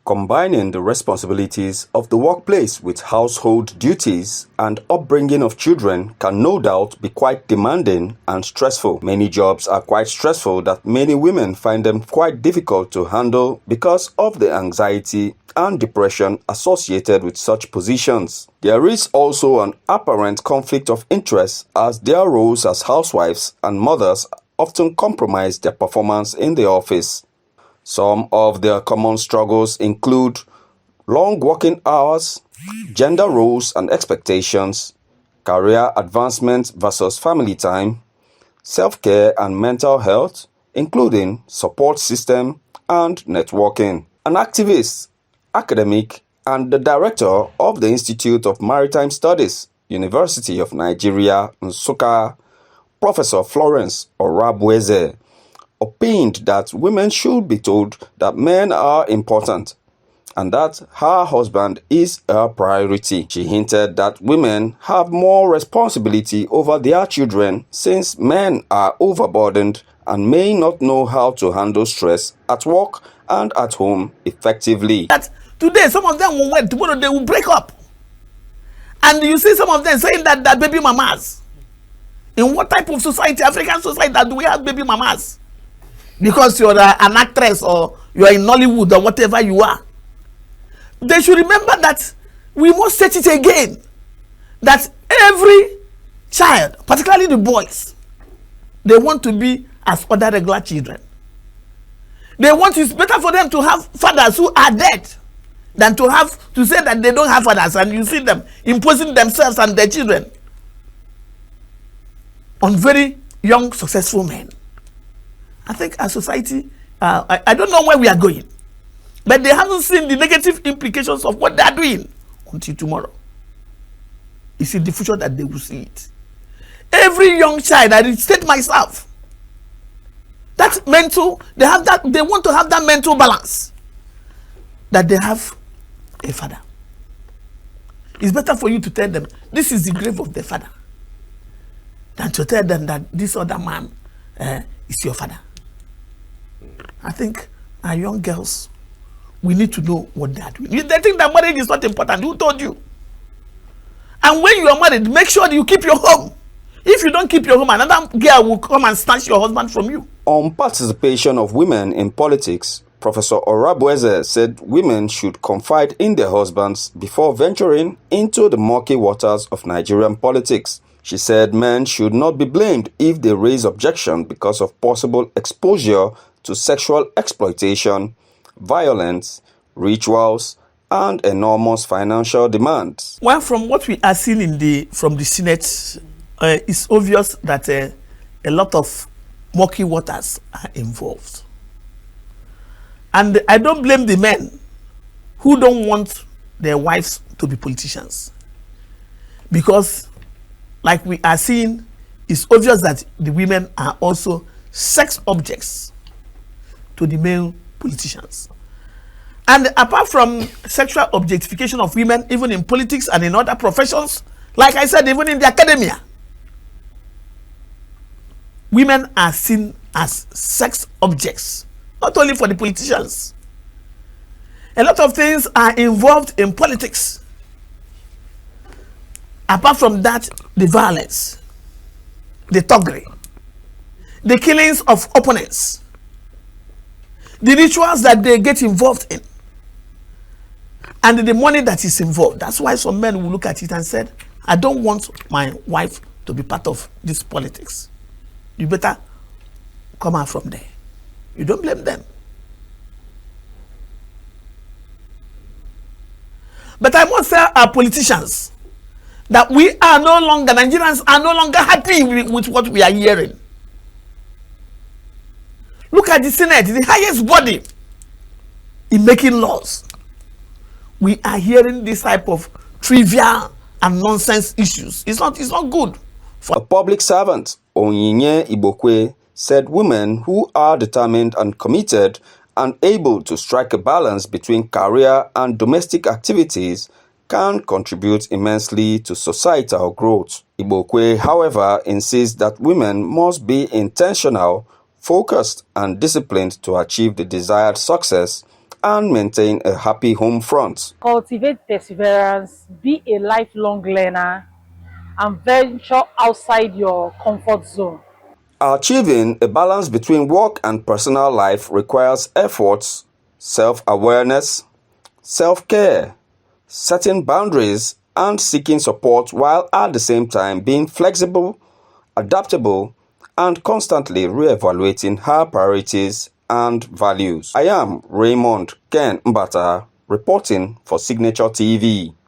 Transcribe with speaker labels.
Speaker 1: Combining the responsibilities of the workplace with household duties and upbringing of children can no doubt be quite demanding and stressful. Many jobs are quite stressful that many women find them quite difficult to handle because of the anxiety and depression associated with such positions. There is also an apparent conflict of interest as their roles as housewives and mothers often compromise their performance in the office. Some of their common struggles include long working hours, gender roles and expectations, career advancement versus family time, self-care and mental health, including support system and networking. An activist, academic, and the director of the Institute of Maritime Studies, University of Nigeria, Nsukka, Professor Florence Orabueze, opined that women should be told that men are important and that her husband is a priority. She hinted that women have more responsibility over their children since men are overburdened and may not know how to handle stress at work and at home effectively.
Speaker 2: That today some of them will wait, tomorrow they will break up. And you see some of them saying that baby mamas. In what type of society, African society, that do we have baby mamas? Because you're an actress or you're in Nollywood or whatever you are. They should remember that we must set it again. That every child, particularly the boys, they want to be as other regular children. They want, it's better for them to have fathers who are dead than to say that they don't have fathers, and you see them imposing themselves and their children on very young, successful men. I think our society, I don't know where we are going, but they haven't seen the negative implications of what they are doing until tomorrow. It's in the future that they will see it. Every young child, I state myself, that mental, they want to have that mental balance, that they have a father. It's better for you to tell them, this is the grave of their father, than to tell them that this other man is your father. I think our young girls, we need to know what they are doing. They think that marriage is not important. Who told you? And when you are married, make sure that you keep your home. If you don't keep your home, another girl will come and snatch your husband from you.
Speaker 1: On participation of women in politics, Professor Orabueze said women should confide in their husbands before venturing into the murky waters of Nigerian politics. She said men should not be blamed if they raise objection because of possible exposure to sexual exploitation, violence, rituals, and enormous financial demands.
Speaker 2: Well, from what we are seeing from the Senate, it's obvious that a lot of murky waters are involved. And I don't blame the men who don't want their wives to be politicians. Because, like we are seeing, it's obvious that the women are also sex objects to the male politicians. And apart from sexual objectification of women, even in politics and in other professions, like I said, even in the academia, women are seen as sex objects, not only for the politicians. A lot of things are involved in politics. Apart from that, the violence, the thuggery, the killings of opponents, the rituals that they get involved in, and the money that is involved. That's why some men will look at it and said, I don't want my wife to be part of this politics. You better come out from there. You don't blame them. But I must say, our politicians, that we are no longer, Nigerians are no longer happy with what we are hearing. Look at the Senate, the highest body in making laws. We are hearing this type of trivial and nonsense issues. It's not good.
Speaker 1: A public servant, Onyinye Ibokwe, said women who are determined and committed and able to strike a balance between career and domestic activities can contribute immensely to societal growth. Ibokwe, however, insists that women must be intentional, focused, and disciplined to achieve the desired success and maintain a happy home front.
Speaker 3: Cultivate perseverance, be a lifelong learner, and venture outside your comfort zone.
Speaker 1: Achieving a balance between work and personal life requires efforts, self-awareness, self-care, setting boundaries, and seeking support while at the same time being flexible, adaptable, and constantly re-evaluating her priorities and values. I am Raymond Ken Mbata, reporting for Signature TV.